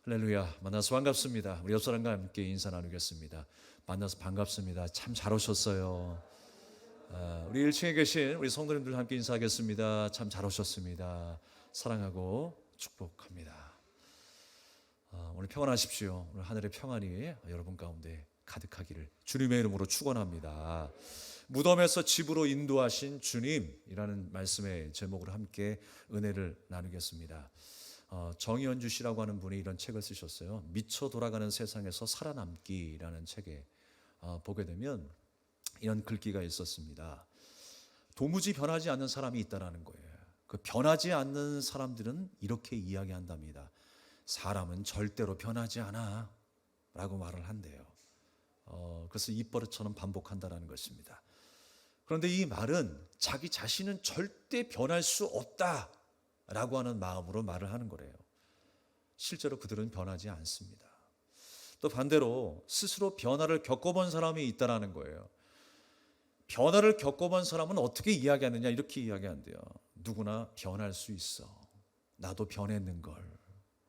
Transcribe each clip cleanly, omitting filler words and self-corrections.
할렐루야. 만나서 반갑습니다. 우리 옆 사람과 함께 인사 나누겠습니다. 만나서 반갑습니다. 참 잘 오셨어요. 우리 1층에 계신 우리 성도님들 함께 인사하겠습니다. 참 잘 오셨습니다. 사랑하고 축복합니다. 오늘 평안하십시오. 오늘 하늘의 평안이 여러분 가운데 가득하기를 주님의 이름으로 축원합니다. 무덤에서 집으로 인도하신 주님이라는 말씀의 제목으로 함께 은혜를 나누겠습니다. 정의연주 씨라고 하는 분이 이런 책을 쓰셨어요. 미쳐 돌아가는 세상에서 살아남기라는 책에 보게 되면 이런 글귀가 있었습니다. 도무지 변하지 않는 사람이 있다라는 거예요. 그 변하지 않는 사람들은 이렇게 이야기한답니다. 사람은 절대로 변하지 않아 라고 말을 한대요. 그래서 입버릇처럼 반복한다라는 것입니다. 그런데 이 말은 자기 자신은 절대 변할 수 없다 라고 하는 마음으로 말을 하는 거래요. 실제로 그들은 변하지 않습니다. 또 반대로 스스로 변화를 겪어본 사람이 있다라는 거예요. 변화를 겪어본 사람은 어떻게 이야기하느냐, 이렇게 이야기한대요. 누구나 변할 수 있어. 나도 변했는걸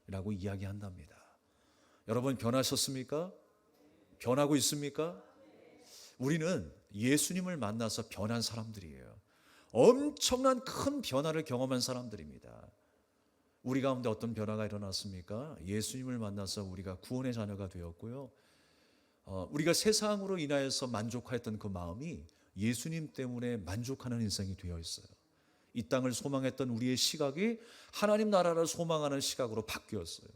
라고 이야기한답니다. 여러분 변하셨습니까? 변하고 있습니까? 우리는 예수님을 만나서 변한 사람들이에요. 엄청난 큰 변화를 경험한 사람들입니다. 우리 가운데 어떤 변화가 일어났습니까? 예수님을 만나서 우리가 구원의 자녀가 되었고요. 우리가 세상으로 인하여서 만족하였던 그 마음이 예수님 때문에 만족하는 인생이 되어 있어요. 이 땅을 소망했던 우리의 시각이 하나님 나라를 소망하는 시각으로 바뀌었어요.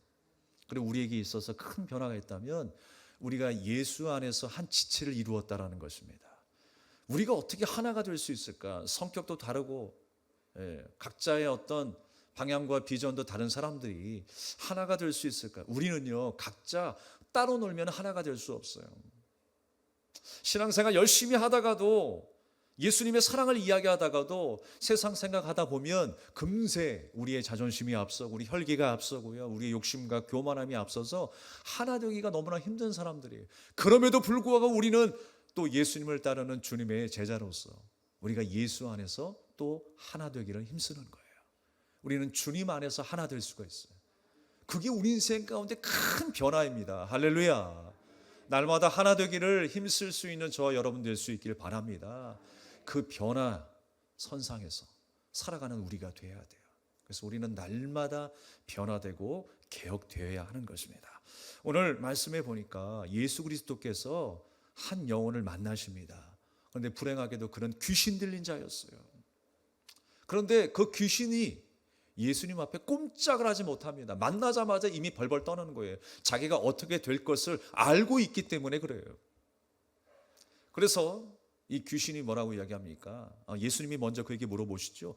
그리고 우리에게 있어서 큰 변화가 있다면 우리가 예수 안에서 한 지체를 이루었다라는 것입니다. 우리가 어떻게 하나가 될 수 있을까? 성격도 다르고 각자의 어떤 방향과 비전도 다른 사람들이 하나가 될 수 있을까? 우리는요, 각자 따로 놀면 하나가 될 수 없어요. 신앙생활 열심히 하다가도, 예수님의 사랑을 이야기하다가도 세상 생각하다 보면 금세 우리의 자존심이 앞서고 우리 혈기가 앞서고요, 우리의 욕심과 교만함이 앞서서 하나 되기가 너무나 힘든 사람들이에요. 그럼에도 불구하고 우리는 또 예수님을 따르는 주님의 제자로서 우리가 예수 안에서 또 하나 되기를 힘쓰는 거예요. 우리는 주님 안에서 하나 될 수가 있어요. 그게 우리 인생 가운데 큰 변화입니다. 할렐루야. 날마다 하나 되기를 힘쓸 수 있는 저와 여러분 될 수 있기를 바랍니다. 그 변화 선상에서 살아가는 우리가 되어야 돼요. 그래서 우리는 날마다 변화되고 개혁되어야 하는 것입니다. 오늘 말씀해 보니까 예수 그리스도께서 한 영혼을 만나십니다. 그런데 불행하게도 그런 귀신 들린 자였어요. 그런데 그 귀신이 예수님 앞에 꼼짝을 하지 못합니다. 만나자마자 이미 벌벌 떠는 거예요. 자기가 어떻게 될 것을 알고 있기 때문에 그래요. 그래서 이 귀신이 뭐라고 이야기합니까? 예수님이 먼저 그에게 물어보시죠.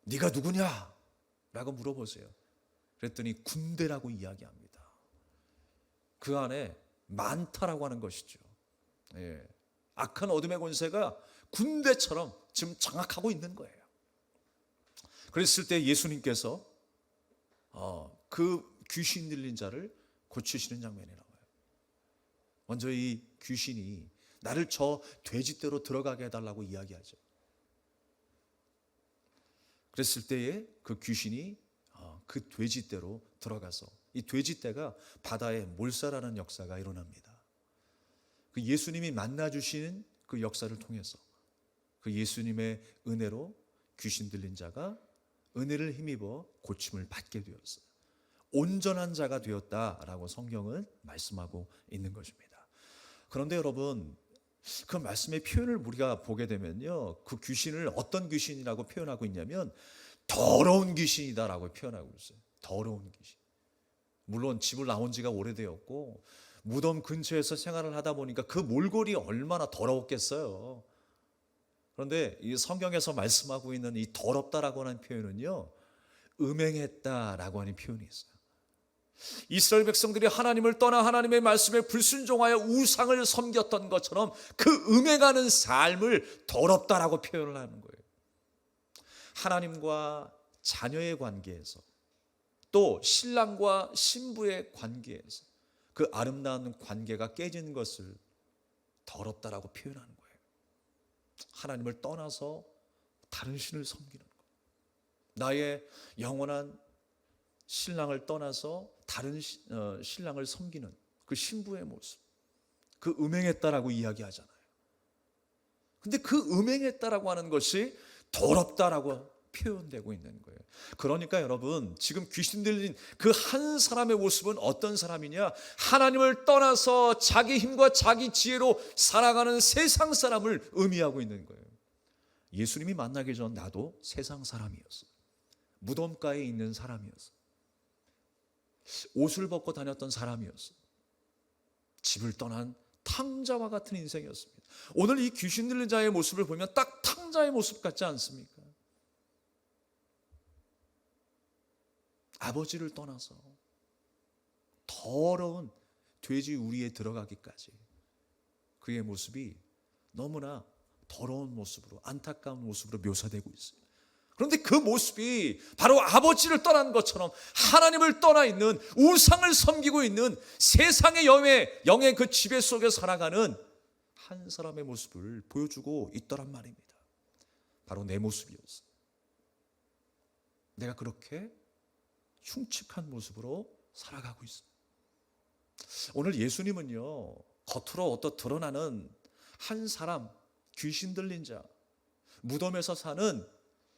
네가 누구냐? 라고 물어보세요. 그랬더니 군대라고 이야기합니다. 그 안에 많다라고 하는 것이죠. 악한 어둠의 권세가 군대처럼 지금 장악하고 있는 거예요. 그랬을 때 예수님께서 그 귀신 들린 자를 고치시는 장면이 나와요. 먼저 이 귀신이 나를 저 돼지떼로 들어가게 해달라고 이야기하죠. 그랬을 때에 그 귀신이 그 돼지떼로 들어가서 이 돼지떼가 바다에 몰살하는 역사가 일어납니다. 그 예수님이 만나주신 그 역사를 통해서 그 예수님의 은혜로 귀신 들린 자가 은혜를 힘입어 고침을 받게 되었어요. 온전한 자가 되었다라고 성경은 말씀하고 있는 것입니다. 그런데 여러분, 그 말씀의 표현을 우리가 보게 되면요, 그 귀신을 어떤 귀신이라고 표현하고 있냐면 더러운 귀신이다라고 표현하고 있어요. 더러운 귀신. 물론 집을 나온 지가 오래되었고 무덤 근처에서 생활을 하다 보니까 그 몰골이 얼마나 더러웠겠어요. 그런데 이 성경에서 말씀하고 있는 이 더럽다라고 하는 표현은요, 음행했다라고 하는 표현이 있어요. 이스라엘 백성들이 하나님을 떠나 하나님의 말씀에 불순종하여 우상을 섬겼던 것처럼 그 음행하는 삶을 더럽다라고 표현을 하는 거예요. 하나님과 자녀의 관계에서, 또 신랑과 신부의 관계에서 그 아름다운 관계가 깨진 것을 더럽다라고 표현하는 거예요. 하나님을 떠나서 다른 신을 섬기는 것, 나의 영원한 신랑을 떠나서 다른 신랑을 섬기는 그 신부의 모습, 그 음행했다라고 이야기하잖아요. 근데 그 음행했다라고 하는 것이 더럽다라고 표현되고 있는 거예요. 그러니까 여러분, 지금 귀신 들린 그 한 사람의 모습은 어떤 사람이냐? 하나님을 떠나서 자기 힘과 자기 지혜로 살아가는 세상 사람을 의미하고 있는 거예요. 예수님이 만나기 전 나도 세상 사람이었어. 무덤가에 있는 사람이었어. 옷을 벗고 다녔던 사람이었어. 집을 떠난 탕자와 같은 인생이었습니다. 오늘 이 귀신 들린 자의 모습을 보면 딱 탕자의 모습 같지 않습니까? 아버지를 떠나서 더러운 돼지 우리에 들어가기까지 그의 모습이 너무나 더러운 모습으로, 안타까운 모습으로 묘사되고 있어요. 그런데 그 모습이 바로 아버지를 떠난 것처럼 하나님을 떠나 있는, 우상을 섬기고 있는 세상의 영의 그 지배 속에 살아가는 한 사람의 모습을 보여주고 있더란 말입니다. 바로 내 모습이었어요. 내가 그렇게 흉측한 모습으로 살아가고 있어요. 오늘 예수님은요, 겉으로 어떤 드러나는 한 사람, 귀신 들린 자, 무덤에서 사는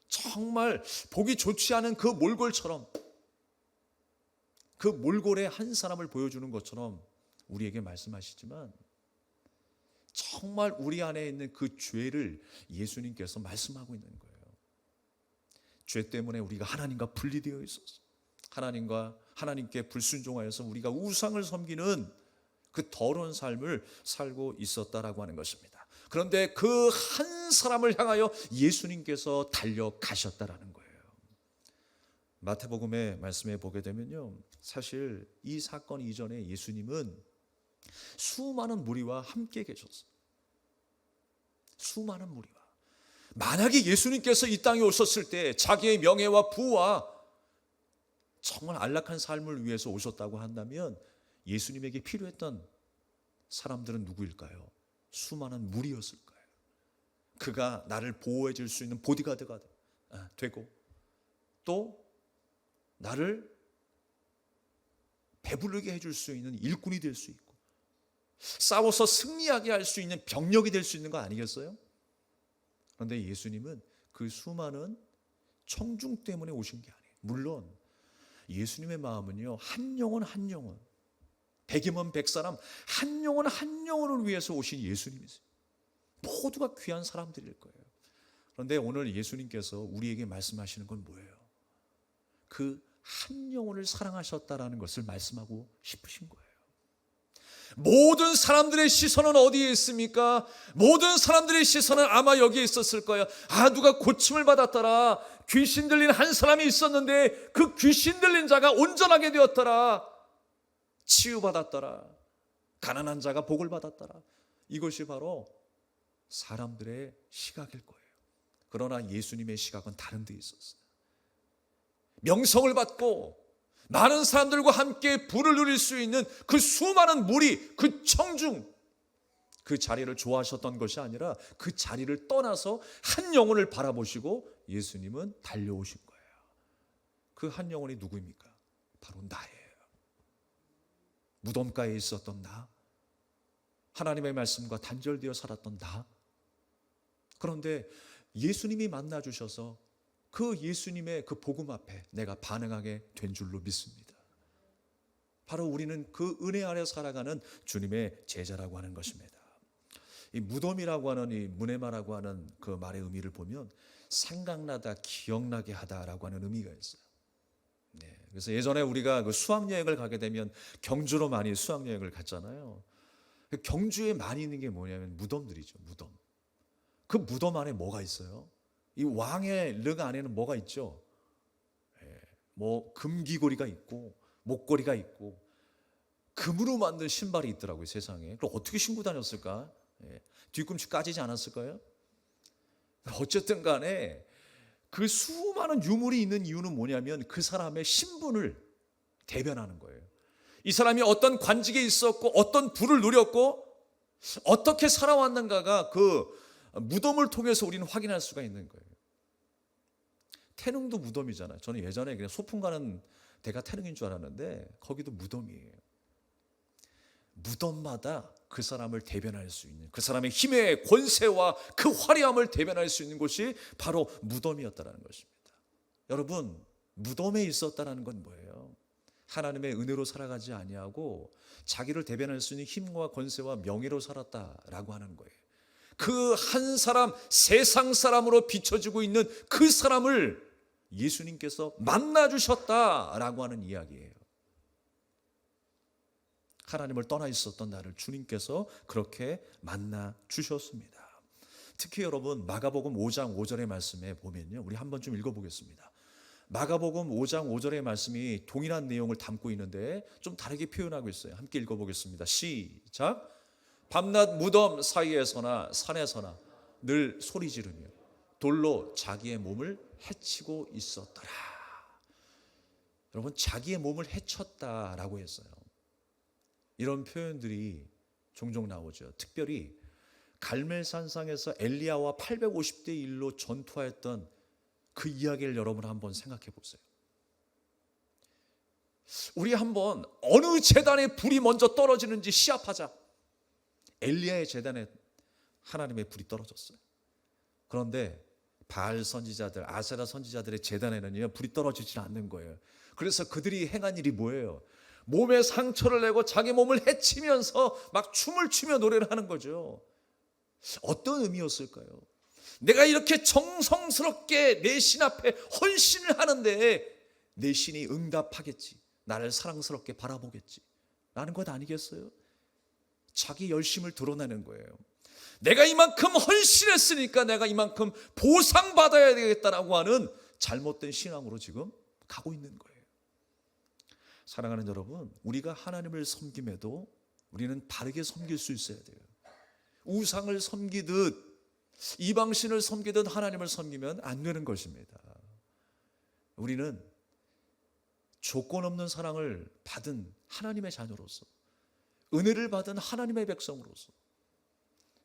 정말 보기 좋지 않은 그 몰골처럼, 그 몰골의 한 사람을 보여주는 것처럼 우리에게 말씀하시지만, 정말 우리 안에 있는 그 죄를 예수님께서 말씀하고 있는 거예요. 죄 때문에 우리가 하나님과 분리되어 있었어요. 하나님께 불순종하여서 우리가 우상을 섬기는 그 더러운 삶을 살고 있었다라고 하는 것입니다. 그런데 그 한 사람을 향하여 예수님께서 달려가셨다라는 거예요. 마태복음의 말씀에 보게 되면요, 사실 이 사건 이전에 예수님은 수많은 무리와 함께 계셨어요. 수많은 무리와. 만약에 예수님께서 이 땅에 오셨을 때 자기의 명예와 부와 정말 안락한 삶을 위해서 오셨다고 한다면 예수님에게 필요했던 사람들은 누구일까요? 수많은 무리였을 거예요. 그가 나를 보호해 줄 수 있는 보디가드가 되고, 또 나를 배부르게 해줄 수 있는 일꾼이 될 수 있고, 싸워서 승리하게 할 수 있는 병력이 될 수 있는 거 아니겠어요? 그런데 예수님은 그 수많은 청중 때문에 오신 게 아니에요. 물론 예수님의 마음은요, 한 영혼 한 영혼, 백이면 백사람 한 영혼 한 영혼을 위해서 오신 예수님이세요. 모두가 귀한 사람들일 거예요. 그런데 오늘 예수님께서 우리에게 말씀하시는 건 뭐예요? 그 한 영혼을 사랑하셨다라는 것을 말씀하고 싶으신 거예요. 모든 사람들의 시선은 어디에 있습니까? 모든 사람들의 시선은 아마 여기에 있었을 거예요. 누가 고침을 받았더라. 귀신 들린 한 사람이 있었는데 그 귀신 들린 자가 온전하게 되었더라. 치유받았더라. 가난한 자가 복을 받았더라. 이것이 바로 사람들의 시각일 거예요. 그러나 예수님의 시각은 다른 데 있었어요. 명성을 받고 많은 사람들과 함께 부를 누릴 수 있는 그 수많은 무리, 그 청중, 그 자리를 좋아하셨던 것이 아니라 그 자리를 떠나서 한 영혼을 바라보시고 예수님은 달려오신 거예요. 그 한 영혼이 누구입니까? 바로 나예요. 무덤가에 있었던 나, 하나님의 말씀과 단절되어 살았던 나. 그런데 예수님이 만나 주셔서 그 예수님의 그 복음 앞에 내가 반응하게 된 줄로 믿습니다. 바로 우리는 그 은혜 아래 살아가는 주님의 제자라고 하는 것입니다. 이 무덤이라고 하는, 이 무네마라고 하는 그 말의 의미를 보면 생각나다, 기억나게 하다라고 하는 의미가 있어요. 네, 그래서 예전에 우리가 그 수학여행을 가게 되면 경주로 많이 수학여행을 갔잖아요. 경주에 많이 있는 게 뭐냐면 무덤들이죠. 무덤. 그 무덤 안에 뭐가 있어요? 이 왕의 릉 안에는 뭐가 있죠? 뭐 금귀고리가 있고 목걸이가 있고 금으로 만든 신발이 있더라고요, 세상에. 그럼 어떻게 신고 다녔을까? 뒤꿈치 까지지 않았을까요? 어쨌든 간에 그 수많은 유물이 있는 이유는 뭐냐면 그 사람의 신분을 대변하는 거예요. 이 사람이 어떤 관직에 있었고 어떤 부를 누렸고 어떻게 살아왔는가가 그 무덤을 통해서 우리는 확인할 수가 있는 거예요. 태릉도 무덤이잖아요. 저는 예전에 그냥 소풍 가는 대가 태릉인 줄 알았는데 거기도 무덤이에요. 무덤마다 그 사람을 대변할 수 있는, 그 사람의 힘의 권세와 그 화려함을 대변할 수 있는 곳이 바로 무덤이었다는 것입니다. 여러분, 무덤에 있었다는 건 뭐예요? 하나님의 은혜로 살아가지 아니하고 자기를 대변할 수 있는 힘과 권세와 명예로 살았다라고 하는 거예요. 그 한 사람, 세상 사람으로 비춰지고 있는 그 사람을 예수님께서 만나 주셨다라고 하는 이야기예요. 하나님을 떠나 있었던 나를 주님께서 그렇게 만나 주셨습니다. 특히 여러분, 마가복음 5장 5절의 말씀에 보면요, 우리 한번 좀 읽어보겠습니다. 마가복음 5장 5절의 말씀이 동일한 내용을 담고 있는데 좀 다르게 표현하고 있어요. 함께 읽어보겠습니다. 시작. 밤낮 무덤 사이에서나 산에서나 늘 소리 지르며 돌로 자기의 몸을 해치고 있었더라. 여러분, 자기의 몸을 해쳤다라고 했어요. 이런 표현들이 종종 나오죠. 특별히 갈멜산상에서 엘리야와 850대 1로 전투하였던 그 이야기를 여러분 한번 생각해 보세요. 우리 한번 어느 제단에 불이 먼저 떨어지는지 시합하자. 엘리야의 제단에 하나님의 불이 떨어졌어요. 그런데 바알 선지자들, 아세라 선지자들의 제단에는요, 불이 떨어지지 않는 거예요. 그래서 그들이 행한 일이 뭐예요? 몸에 상처를 내고 자기 몸을 해치면서 막 춤을 추며 노래를 하는 거죠. 어떤 의미였을까요? 내가 이렇게 정성스럽게 내 신 앞에 헌신을 하는데 내 신이 응답하겠지, 나를 사랑스럽게 바라보겠지 라는 것 아니겠어요? 자기 열심을 드러내는 거예요. 내가 이만큼 헌신했으니까 내가 이만큼 보상받아야 되겠다라고 하는 잘못된 신앙으로 지금 가고 있는 거예요. 사랑하는 여러분, 우리가 하나님을 섬김에도 우리는 바르게 섬길 수 있어야 돼요. 우상을 섬기듯 이방신을 섬기듯 하나님을 섬기면 안 되는 것입니다. 우리는 조건 없는 사랑을 받은 하나님의 자녀로서, 은혜를 받은 하나님의 백성으로서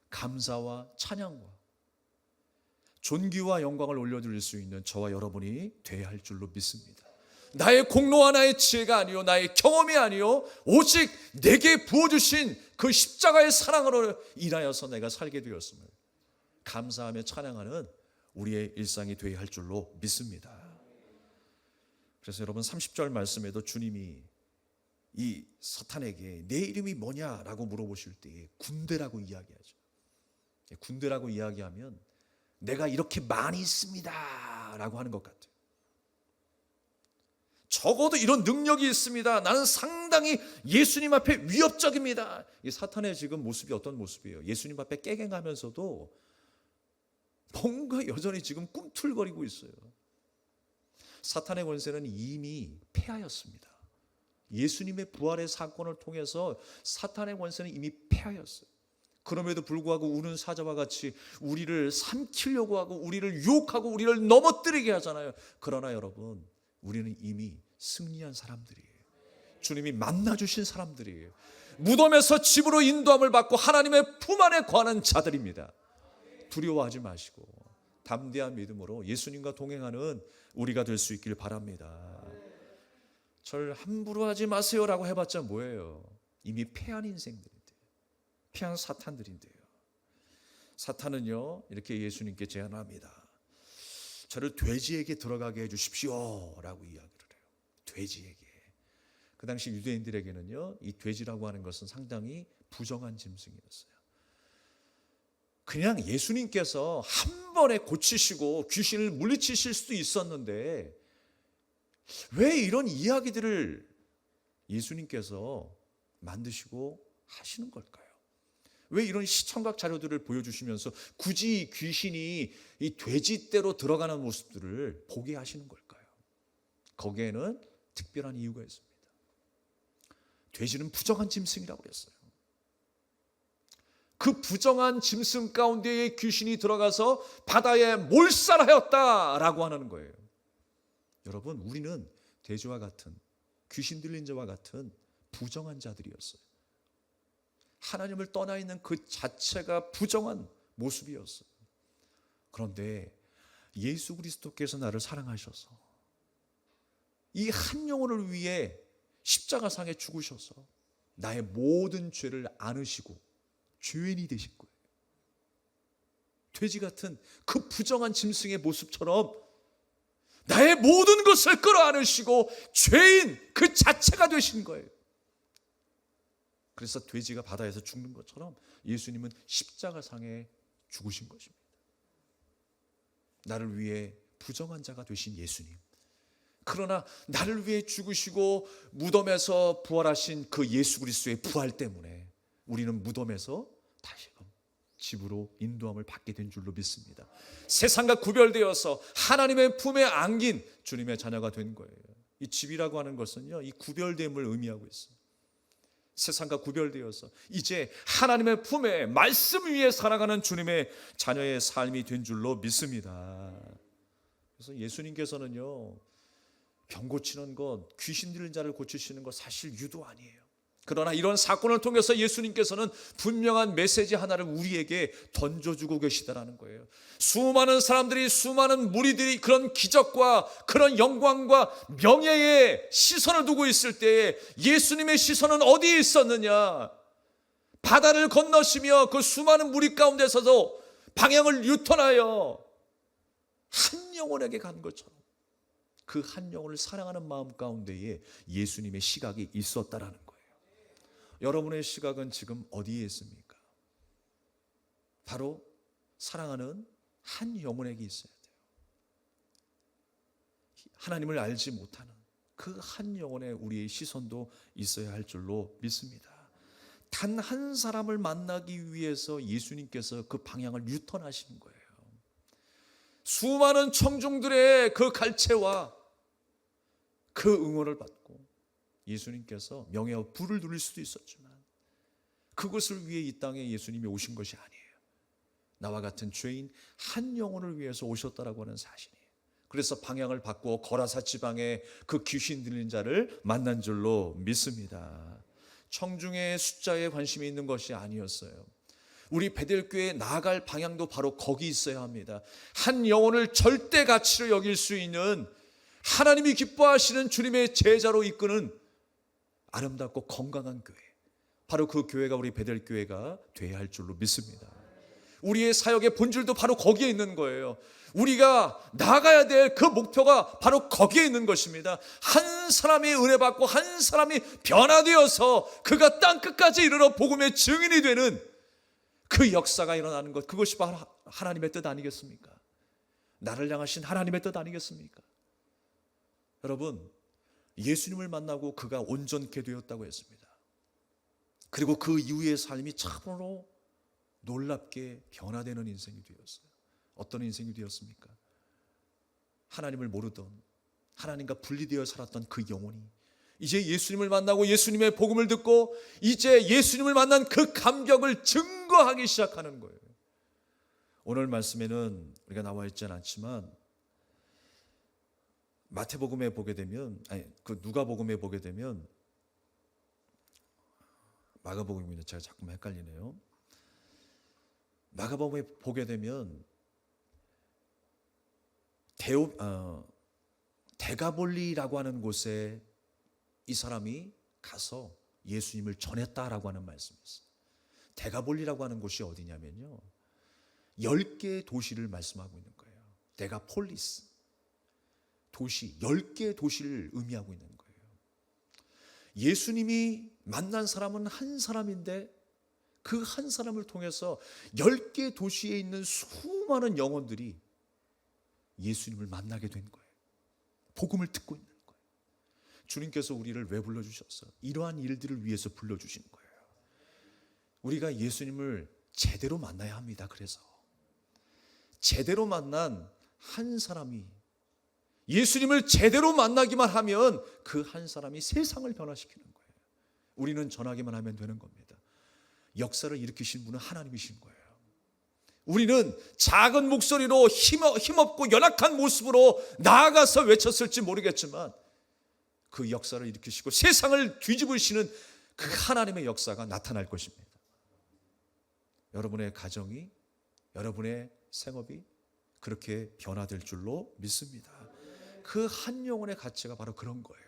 감사와 찬양과 존귀와 영광을 올려드릴 수 있는 저와 여러분이 되어야 할 줄로 믿습니다. 나의 공로와 나의 지혜가 아니요, 나의 경험이 아니요, 오직 내게 부어주신 그 십자가의 사랑으로 인하여서 내가 살게 되었음을 감사하며 찬양하는 우리의 일상이 되어야 할 줄로 믿습니다. 그래서 여러분, 30절 말씀에도 주님이 이 사탄에게 내 이름이 뭐냐라고 물어보실 때 군대라고 이야기하죠. 군대라고 이야기하면 내가 이렇게 많이 있습니다 라고 하는 것 같아요. 적어도 이런 능력이 있습니다. 나는 상당히 예수님 앞에 위협적입니다. 이 사탄의 지금 모습이 어떤 모습이에요? 예수님 앞에 깨갱하면서도 뭔가 여전히 지금 꿈틀거리고 있어요. 사탄의 권세는 이미 패하였습니다. 예수님의 부활의 사건을 통해서 사탄의 권세는 이미 패하였어요. 그럼에도 불구하고 우는 사자와 같이 우리를 삼키려고 하고 우리를 유혹하고 우리를 넘어뜨리게 하잖아요. 그러나 여러분, 우리는 이미 승리한 사람들이에요. 주님이 만나주신 사람들이에요. 무덤에서 집으로 인도함을 받고 하나님의 품 안에 거하는 자들입니다. 두려워하지 마시고 담대한 믿음으로 예수님과 동행하는 우리가 될 수 있길 바랍니다. 절 함부로 하지 마세요라고 해봤자 뭐예요? 이미 패한 인생들인데요. 패한 사탄들인데요. 사탄은요, 이렇게 예수님께 제안합니다. 저를 돼지에게 들어가게 해주십시오 라고 이야기를 해요. 돼지에게. 그 당시 유대인들에게는요, 이 돼지라고 하는 것은 상당히 부정한 짐승이었어요. 그냥 예수님께서 한 번에 고치시고 귀신을 물리치실 수도 있었는데 왜 이런 이야기들을 예수님께서 만드시고 하시는 걸까요? 왜 이런 시청각 자료들을 보여주시면서 굳이 귀신이 이 돼지떼로 들어가는 모습들을 보게 하시는 걸까요? 거기에는 특별한 이유가 있습니다. 돼지는 부정한 짐승이라고 그랬어요. 그 부정한 짐승 가운데에 귀신이 들어가서 바다에 몰살하였다라고 하는 거예요. 여러분, 우리는 돼지와 같은, 귀신 들린 자와 같은 부정한 자들이었어요. 하나님을 떠나 있는 그 자체가 부정한 모습이었어요. 그런데 예수 그리스도께서 나를 사랑하셔서 이 한 영혼을 위해 십자가상에 죽으셔서 나의 모든 죄를 안으시고 죄인이 되신 거예요. 돼지 같은 그 부정한 짐승의 모습처럼 나의 모든 것을 끌어안으시고 죄인 그 자체가 되신 거예요. 그래서 돼지가 바다에서 죽는 것처럼 예수님은 십자가상에 죽으신 것입니다. 나를 위해 부정한 자가 되신 예수님. 그러나 나를 위해 죽으시고 무덤에서 부활하신 그 예수 그리스도의 부활 때문에 우리는 무덤에서 다시금 집으로 인도함을 받게 된 줄로 믿습니다. 세상과 구별되어서 하나님의 품에 안긴 주님의 자녀가 된 거예요. 이 집이라고 하는 것은요, 이 구별됨을 의미하고 있어요. 세상과 구별되어서 이제 하나님의 품에 말씀 위에 살아가는 주님의 자녀의 삶이 된 줄로 믿습니다. 그래서 예수님께서는요, 병 고치는 것, 귀신 들린 자를 고치시는 것 사실 유도 아니에요. 그러나 이런 사건을 통해서 예수님께서는 분명한 메시지 하나를 우리에게 던져주고 계시다라는 거예요. 수많은 사람들이, 수많은 무리들이 그런 기적과 그런 영광과 명예에 시선을 두고 있을 때에 예수님의 시선은 어디에 있었느냐? 바다를 건너시며 그 수많은 무리 가운데서도 방향을 유턴하여 한 영혼에게 간 것처럼 그 한 영혼을 사랑하는 마음 가운데에 예수님의 시각이 있었다라는 거예요. 여러분의 시각은 지금 어디에 있습니까? 바로 사랑하는 한 영혼에게 있어야 돼요. 하나님을 알지 못하는 그 한 영혼에 우리의 시선도 있어야 할 줄로 믿습니다. 단 한 사람을 만나기 위해서 예수님께서 그 방향을 유턴하시는 거예요. 수많은 청중들의 그 갈채와 그 응원을 받고 예수님께서 명예와 부를 누릴 수도 있었지만 그것을 위해 이 땅에 예수님이 오신 것이 아니에요. 나와 같은 죄인 한 영혼을 위해서 오셨다라고 하는 사실이에요. 그래서 방향을 바꾸어 거라사 지방에 그 귀신 들린 자를 만난 줄로 믿습니다. 청중의 숫자에 관심이 있는 것이 아니었어요. 우리 베델교회에 나아갈 방향도 바로 거기 있어야 합니다. 한 영혼을 절대 가치로 여길 수 있는 하나님이 기뻐하시는 주님의 제자로 이끄는 아름답고 건강한 교회, 바로 그 교회가 우리 베델교회가 되어야 할 줄로 믿습니다. 우리의 사역의 본질도 바로 거기에 있는 거예요. 우리가 나가야 될 그 목표가 바로 거기에 있는 것입니다. 한 사람이 은혜 받고 한 사람이 변화되어서 그가 땅 끝까지 이르러 복음의 증인이 되는 그 역사가 일어나는 것, 그것이 바로 하나님의 뜻 아니겠습니까? 나를 향하신 하나님의 뜻 아니겠습니까? 여러분, 예수님을 만나고 그가 온전케 되었다고 했습니다. 그리고 그 이후의 삶이 참으로 놀랍게 변화되는 인생이 되었어요. 어떤 인생이 되었습니까? 하나님을 모르던, 하나님과 분리되어 살았던 그 영혼이 이제 예수님을 만나고 예수님의 복음을 듣고 이제 예수님을 만난 그 감격을 증거하기 시작하는 거예요. 오늘 말씀에는 우리가 나와 있지는 않지만 마태복음에 보게 되면, 그 누가복음에 보게 되면, 마가복음입니다. 제가 자꾸만 헷갈리네요. 마가복음에 보게 되면 데가볼리라고 하는 곳에 이 사람이 가서 예수님을 전했다라고 하는 말씀이 있어요. 데가볼리라고 하는 곳이 어디냐면요, 10개의 도시를 말씀하고 있는 거예요. 데가폴리스, 도시, 10개의 도시를 의미하고 있는 거예요. 예수님이 만난 사람은 한 사람인데 그 한 사람을 통해서 10개 도시에 있는 수많은 영혼들이 예수님을 만나게 된 거예요. 복음을 듣고 있는 거예요. 주님께서 우리를 왜 불러주셨어요? 이러한 일들을 위해서 불러주신 거예요. 우리가 예수님을 제대로 만나야 합니다. 그래서 제대로 만난 한 사람이, 예수님을 제대로 만나기만 하면 그 한 사람이 세상을 변화시키는 거예요. 우리는 전하기만 하면 되는 겁니다. 역사를 일으키신 분은 하나님이신 거예요. 우리는 작은 목소리로 힘없고 연약한 모습으로 나아가서 외쳤을지 모르겠지만 그 역사를 일으키시고 세상을 뒤집으시는 그 하나님의 역사가 나타날 것입니다. 여러분의 가정이, 여러분의 생업이 그렇게 변화될 줄로 믿습니다. 그 한 영혼의 가치가 바로 그런 거예요.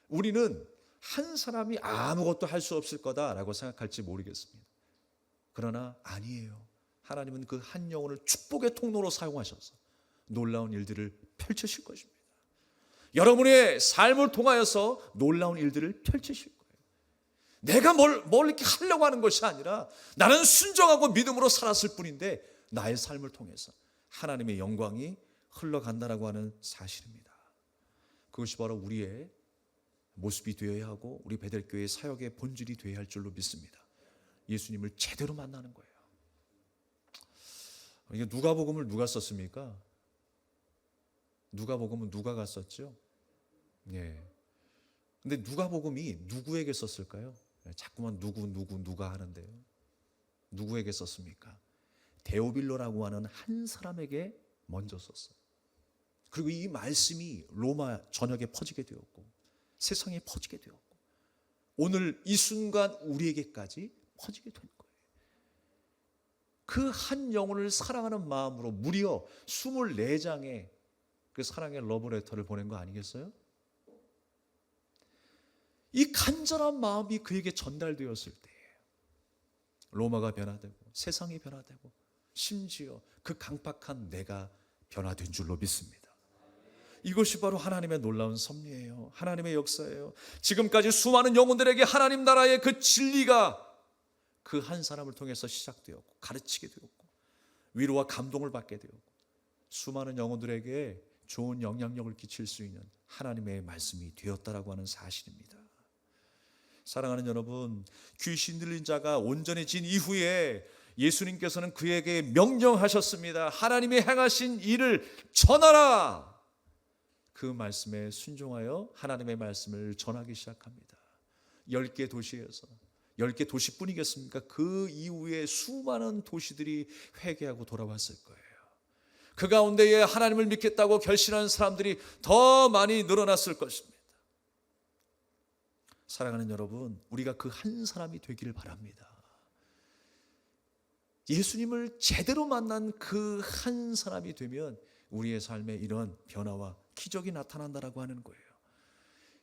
우리는 한 사람이 아무것도 할 수 없을 거다라고 생각할지 모르겠습니다. 그러나 아니에요. 하나님은 그 한 영혼을 축복의 통로로 사용하셔서 놀라운 일들을 펼치실 것입니다. 여러분의 삶을 통하여서 놀라운 일들을 펼치실 거예요. 내가 뭘 이렇게 하려고 하는 것이 아니라 나는 순종하고 믿음으로 살았을 뿐인데 나의 삶을 통해서 하나님의 영광이 흘러간다라고 하는 사실입니다. 그것이 바로 우리의 모습이 되어야 하고 우리 베델교회의 사역의 본질이 되어야 할 줄로 믿습니다. 예수님을 제대로 만나는 거예요. 이게 누가복음을 누가 썼습니까? 누가복음은 누가가 썼죠? 예. 근데 누가복음이 누구에게 썼을까요? 자꾸만 누가 하는데요. 누구에게 썼습니까? 데오빌로라고 하는 한 사람에게 먼저 썼어요. 그리고 이 말씀이 로마 전역에 퍼지게 되었고 세상에 퍼지게 되었고 오늘 이 순간 우리에게까지 퍼지게 된 거예요. 그 한 영혼을 사랑하는 마음으로 무려 24장의 그 사랑의 러브레터를 보낸 거 아니겠어요? 이 간절한 마음이 그에게 전달되었을 때 로마가 변화되고 세상이 변화되고 심지어 그 강팍한 내가 변화된 줄로 믿습니다. 이것이 바로 하나님의 놀라운 섭리예요. 하나님의 역사예요. 지금까지 수많은 영혼들에게 하나님 나라의 그 진리가 그 한 사람을 통해서 시작되었고 가르치게 되었고 위로와 감동을 받게 되었고 수많은 영혼들에게 좋은 영향력을 끼칠 수 있는 하나님의 말씀이 되었다라고 하는 사실입니다. 사랑하는 여러분, 귀신 들린 자가 온전해진 이후에 예수님께서는 그에게 명령하셨습니다. 하나님의 행하신 일을 전하라. 그 말씀에 순종하여 하나님의 말씀을 전하기 시작합니다. 10개 도시에서 10개 도시뿐이겠습니까? 그 이후에 수많은 도시들이 회개하고 돌아왔을 거예요. 그 가운데에 하나님을 믿겠다고 결심하는 사람들이 더 많이 늘어났을 것입니다. 사랑하는 여러분, 우리가 그 한 사람이 되기를 바랍니다. 예수님을 제대로 만난 그 한 사람이 되면 우리의 삶에 이런 변화와 기적이 나타난다라고 하는 거예요.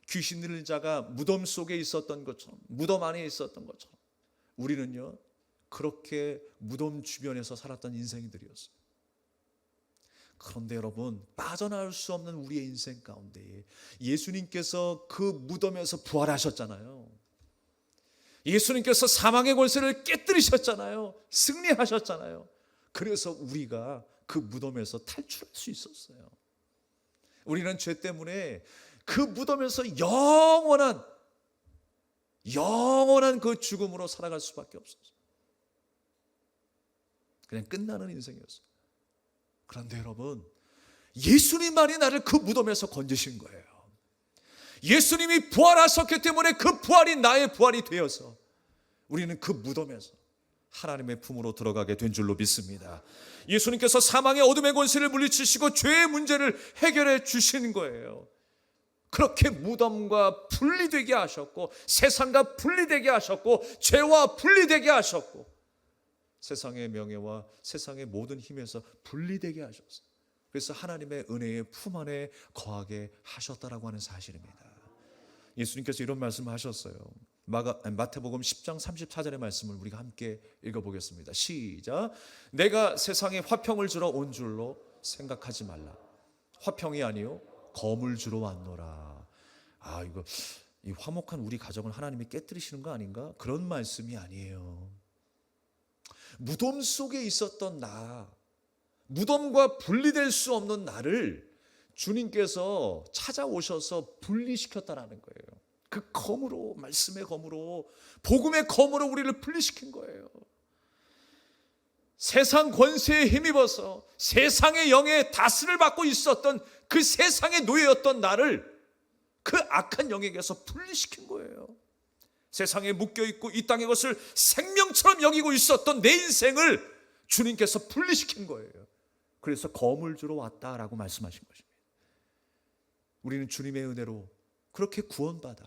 귀신 들린 자가 무덤 속에 있었던 것처럼, 무덤 안에 있었던 것처럼 우리는요 그렇게 무덤 주변에서 살았던 인생들이었어요. 그런데 여러분, 빠져나올 수 없는 우리의 인생 가운데 예수님께서 그 무덤에서 부활하셨잖아요. 예수님께서 사망의 권세를 깨뜨리셨잖아요. 승리하셨잖아요. 그래서 우리가 그 무덤에서 탈출할 수 있었어요. 우리는 죄 때문에 그 무덤에서 영원한 그 죽음으로 살아갈 수밖에 없었어요. 그냥 끝나는 인생이었어요. 그런데 여러분, 예수님만이 나를 그 무덤에서 건지신 거예요. 예수님이 부활하셨기 때문에 그 부활이 나의 부활이 되어서 우리는 그 무덤에서 하나님의 품으로 들어가게 된 줄로 믿습니다. 예수님께서 사망의 어둠의 권세를 물리치시고 죄의 문제를 해결해 주시는 거예요. 그렇게 무덤과 분리되게 하셨고 세상과 분리되게 하셨고 죄와 분리되게 하셨고 세상의 명예와 세상의 모든 힘에서 분리되게 하셨어요. 그래서 하나님의 은혜의 품 안에 거하게 하셨다라고 하는 사실입니다. 예수님께서 이런 말씀을 하셨어요. 마태복음 10장 34절의 말씀을 우리가 함께 읽어보겠습니다. 시작. 내가 세상에 화평을 주러 온 줄로 생각하지 말라. 화평이 아니요 검을 주러 왔노라. 이 화목한 우리 가정을 하나님이 깨뜨리시는 거 아닌가? 그런 말씀이 아니에요. 무덤 속에 있었던 나, 무덤과 분리될 수 없는 나를 주님께서 찾아오셔서 분리시켰다라는 거예요. 그 검으로, 말씀의 검으로, 복음의 검으로 우리를 분리시킨 거예요. 세상 권세에 힘입어서 세상의 영의 다스를 받고 있었던 그 세상의 노예였던 나를 그 악한 영에게서 분리시킨 거예요. 세상에 묶여있고 이 땅의 것을 생명처럼 여기고 있었던 내 인생을 주님께서 분리시킨 거예요. 그래서 검을 주러 왔다라고 말씀하신 것입니다. 우리는 주님의 은혜로 그렇게 구원받아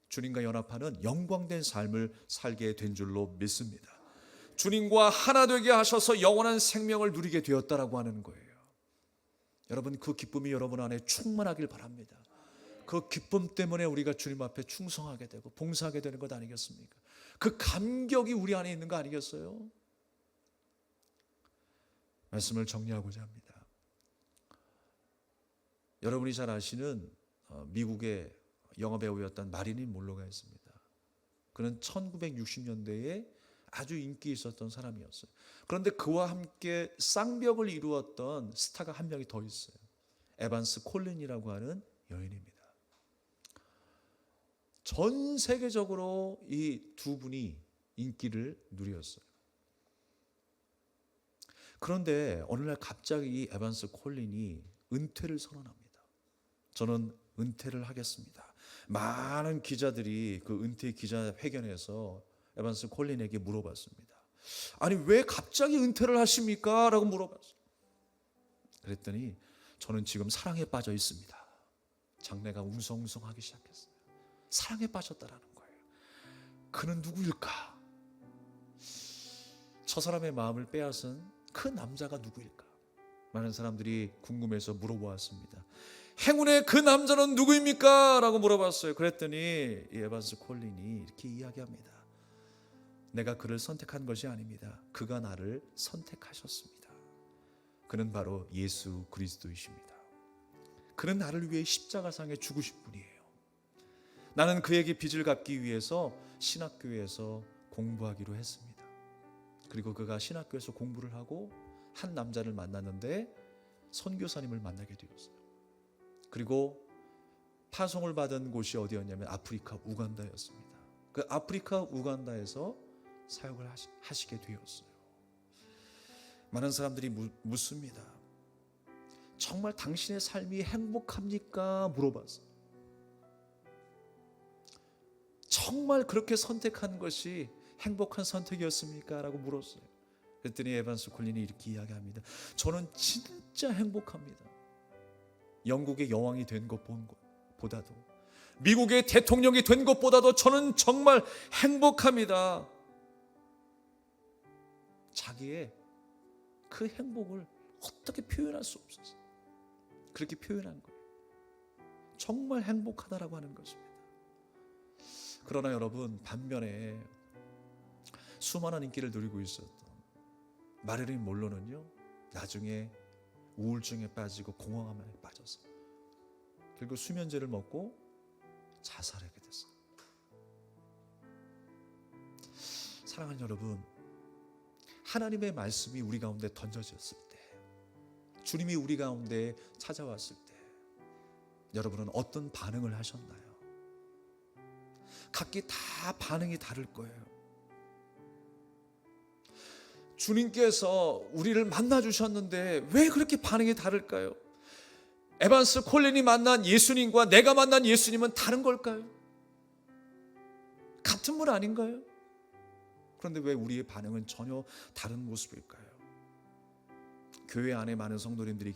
주님과 연합하는 영광된 삶을 살게 된 줄로 믿습니다. 주님과 하나 되게 하셔서 영원한 생명을 누리게 되었다라고 하는 거예요. 여러분, 그 기쁨이 여러분 안에 충만하길 바랍니다. 그 기쁨 때문에 우리가 주님 앞에 충성하게 되고 봉사하게 되는 것 아니겠습니까? 그 감격이 우리 안에 있는 거 아니겠어요? 말씀을 정리하고자 합니다. 여러분이 잘 아시는 미국의 영화배우였던 마릴린 monroe가 있습니다. 그는 1960년대에 아주 인기 있었던 사람이었어요. 그런데 그와 함께 쌍벽을 이루었던 스타가 한 명이 더 있어요. 에반스 콜린이라고 하는 여인입니다. 전 세계적으로 이 두 분이 인기를 누렸어요. 그런데 어느 날 갑자기 이 에반스 콜린이 은퇴를 선언합니다. 저는 은퇴를 하겠습니다. 많은 기자들이 그 은퇴 기자회견에서 에반스 콜린에게 물어봤습니다. 아니, 왜 갑자기 은퇴를 하십니까? 라고 물어봤어요. 그랬더니 저는 지금 사랑에 빠져 있습니다. 장래가 웅성웅성하기 시작했어요. 사랑에 빠졌다라는 거예요. 그는 누구일까? 저 사람의 마음을 빼앗은 그 남자가 누구일까? 많은 사람들이 궁금해서 물어보았습니다. 행운의 그 남자는 누구입니까? 라고 물어봤어요. 그랬더니 이 에반스 콜린이 이렇게 이야기합니다. 내가 그를 선택한 것이 아닙니다. 그가 나를 선택하셨습니다. 그는 바로 예수 그리스도이십니다. 그는 나를 위해 십자가상에 죽으신 분이에요. 나는 그에게 빚을 갚기 위해서 신학교에서 공부하기로 했습니다. 그리고 그가 신학교에서 공부를 하고 한 남자를 만났는데 선교사님을 만나게 되었어요. 그리고 파송을 받은 곳이 어디였냐면 아프리카 우간다였습니다. 그 아프리카 우간다에서 사역을 하시게 되었어요. 많은 사람들이 묻습니다. 정말 당신의 삶이 행복합니까? 물어봤어요. 정말 그렇게 선택한 것이 행복한 선택이었습니까? 라고 물었어요. 그랬더니 에반스 콜린이 이렇게 이야기합니다. 저는 진짜 행복합니다. 영국의 여왕이 된 것보다도, 미국의 대통령이 된 것보다도 저는 정말 행복합니다. 자기의 그 행복을 어떻게 표현할 수 없었어요. 그렇게 표현한 거예요. 정말 행복하다라고 하는 것입니다. 그러나 여러분, 반면에 수많은 인기를 누리고 있었던 마릴린 monroe는요, 나중에 우울증에 빠지고 공황함에 빠져서 결국 수면제를 먹고 자살하게 됐어요. 사랑하는 여러분, 하나님의 말씀이 우리 가운데 던져졌을 때, 주님이 우리 가운데 찾아왔을 때 여러분은 어떤 반응을 하셨나요? 각기 다 반응이 다를 거예요. 주님께서 우리를 만나 주셨는데 왜 그렇게 반응이 다를까요? 에반스 콜린이 만난 예수님과 내가 만난 예수님은 다른 걸까요? 같은 분 아닌가요? 그런데 왜 우리의 반응은 전혀 다른 모습일까요? 교회 안에 많은 성도님들이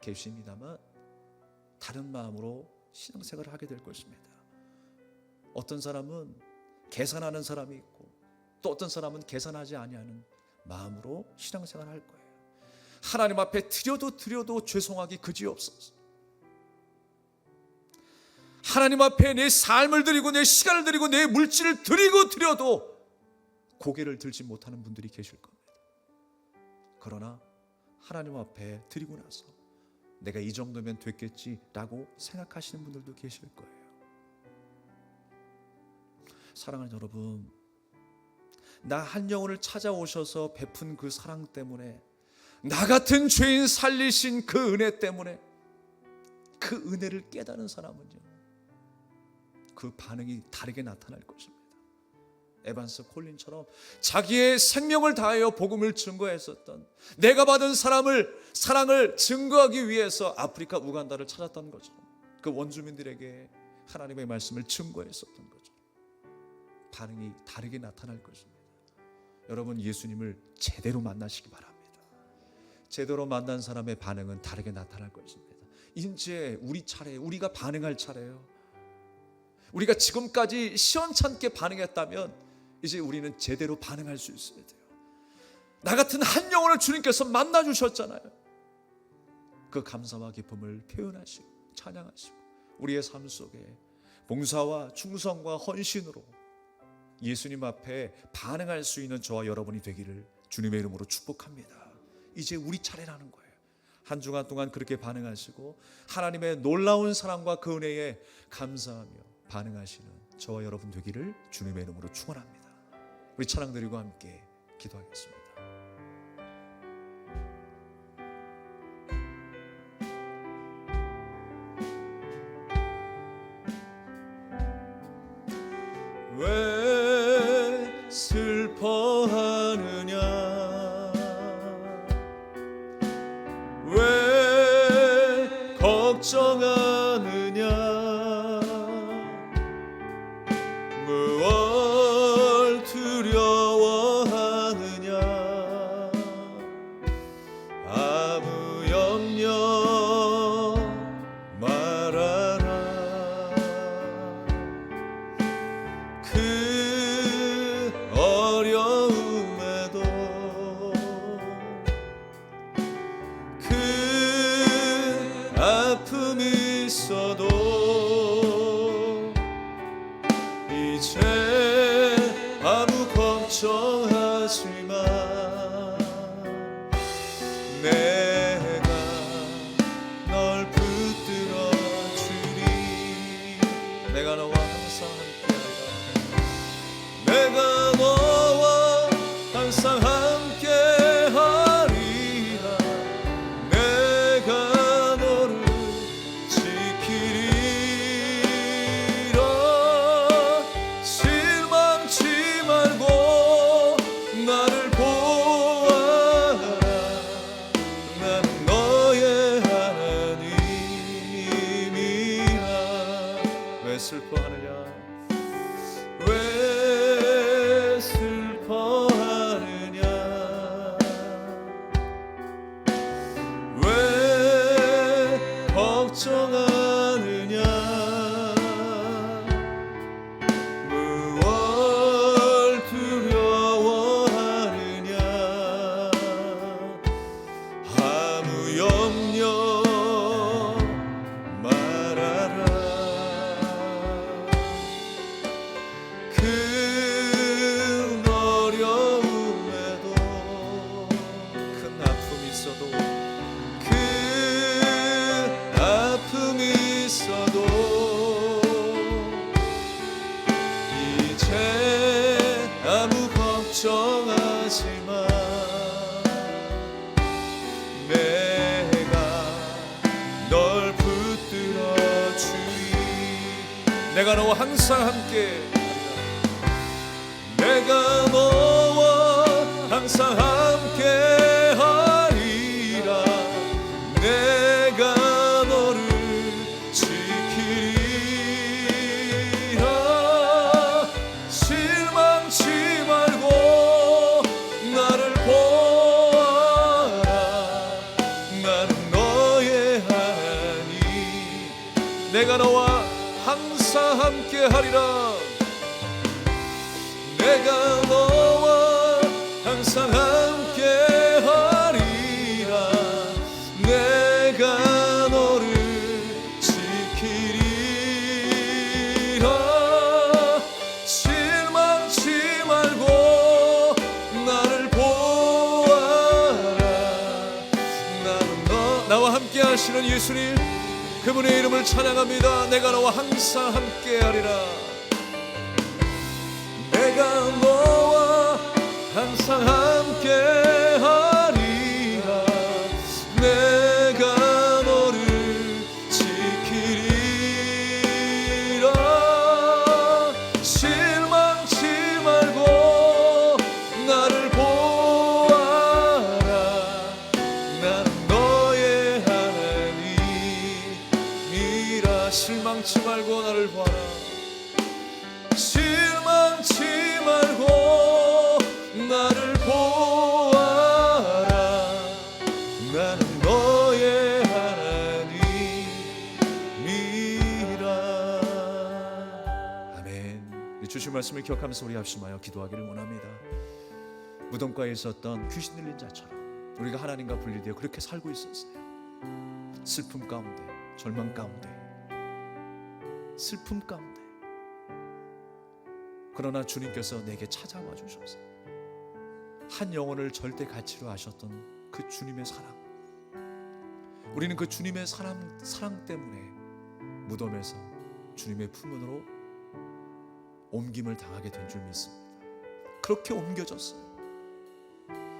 계십니다만 다른 마음으로 신앙생활을 하게 될 것입니다. 어떤 사람은 계산하는 사람이 있고 또 어떤 사람은 계산하지 아니하는 마음으로 신앙생활을 할 거예요. 하나님 앞에 드려도 죄송하기 그지없어서 하나님 앞에 내 삶을 드리고 내 시간을 드리고 내 물질을 드려도 고개를 들지 못하는 분들이 계실 겁니다. 그러나 하나님 앞에 드리고 나서 내가 이 정도면 됐겠지라고 생각하시는 분들도 계실 거예요. 사랑하는 여러분, 나 한 영혼을 찾아오셔서 베푼 그 사랑 때문에, 나 같은 죄인 살리신 그 은혜 때문에, 그 은혜를 깨달은 사람은요, 그 반응이 다르게 나타날 것입니다. 에반스 콜린처럼 자기의 생명을 다하여 복음을 증거했었던, 내가 받은 사랑을 증거하기 위해서 아프리카 우간다를 찾았던 것처럼 그 원주민들에게 하나님의 말씀을 증거했었던 것처럼 반응이 다르게 나타날 것입니다. 여러분, 예수님을 제대로 만나시기 바랍니다. 제대로 만난 사람의 반응은 다르게 나타날 것입니다. 이제 우리 차례, 우리가 반응할 차례예요. 우리가 지금까지 시원찮게 반응했다면 이제 우리는 제대로 반응할 수 있어야 돼요. 나 같은 한 영혼을 주님께서 만나 주셨잖아요. 그 감사와 기쁨을 표현하시고 찬양하시고 우리의 삶 속에 봉사와 충성과 헌신으로 예수님 앞에 반응할 수 있는 저와 여러분이 되기를 주님의 이름으로 축복합니다. 이제 우리 차례라는 거예요. 한 주간 동안 그렇게 반응하시고 하나님의 놀라운 사랑과 그 은혜에 감사하며 반응하시는 저와 여러분 되기를 주님의 이름으로 축원합니다. 우리 찬양 드리고 함께 기도하겠습니다. 왜 슬퍼하느냐, 왜 걱정하느냐, 무얼 두려워하느냐, 아무 염려 말아라. 그 어려움에도 그 아픔이 있어도 이제 아무 걱정하지 마. 내가 널 붙들어 주리. 내가 너와 항상 함께하리라. 내가 너와 항상 함께하리라. 내가 너를 지키리라. 실망치 말고 나를 보아라. 나는 너의 하나님이라. 왜 슬퍼하느냐, 왜 슬퍼하느냐, 왜 걱정하느냐, 무얼 두려워하느냐, 아무 염려 말아라. 그 어려움에도 큰 아픔이 있어도 그 아픔이 있어도 이제 아무 걱정하지 마. 내가 널 붙들어 주리. 내가 너와 항상 함께, 내가 너와 항상 함께하리라. 내가 너를 지키리라. 실망치 말고 나를 보아라. 나는 너의 하나님. 내가 너와 항상 함께하리라. 내가 너와 항상 함께하리라. 내가 너를 지키리라. 실망치 말고 나를 보아라. 나는 나와 함께 하시는 예수님, 그분의 이름을 찬양합니다. 내가 너와 항상 함께하리라. 내가 너와 항상 함께하리라. 내가 너를 지키리라. 실망치 말고 나를 보아라. 나는 너의 하나님이라. 실망치 말고 나를 보아라. 실망치 말고 나를 보아라. 나는 너의 하나님이라. 아멘. 주신 말씀을 기억하면서 우리 합심하여 기도하기를 원합니다. 무덤가에 있었던 귀신 들린 자처럼 우리가 하나님과 분리되어 그렇게 살고 있었어요. 슬픔 가운데, 절망 가운데, 슬픔 가운데, 그러나 주님께서 내게 찾아와 주셔서 한 영혼을 절대 가치로 하셨던 그 주님의 사랑, 우리는 그 주님의 사랑 때문에 무덤에서 주님의 품으로 옮김을 당하게 된 줄 믿습니다. 그렇게 옮겨졌어요.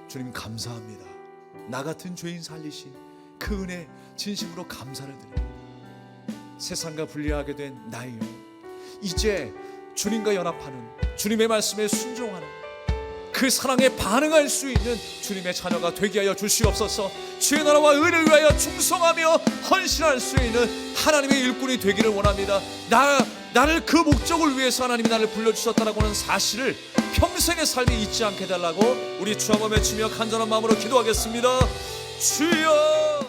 주님 감사합니다. 나 같은 죄인 살리신 그 은혜 진심으로 감사를 드립니다. 세상과 분리하게 된 나의 영혼, 이제 주님과 연합하는, 주님의 말씀에 순종하는, 그 사랑에 반응할 수 있는 주님의 자녀가 되게 하여 주시옵소서. 주의 나라와 의를 위하여 충성하며 헌신할 수 있는 하나님의 일꾼이 되기를 원합니다. 나를 그 목적을 위해서 하나님이 나를 불러주셨다라고 하는 사실을 평생의 삶에 잊지 않게 해달라고 우리 주 한번 외치며 간절한 마음으로 기도하겠습니다. 주여.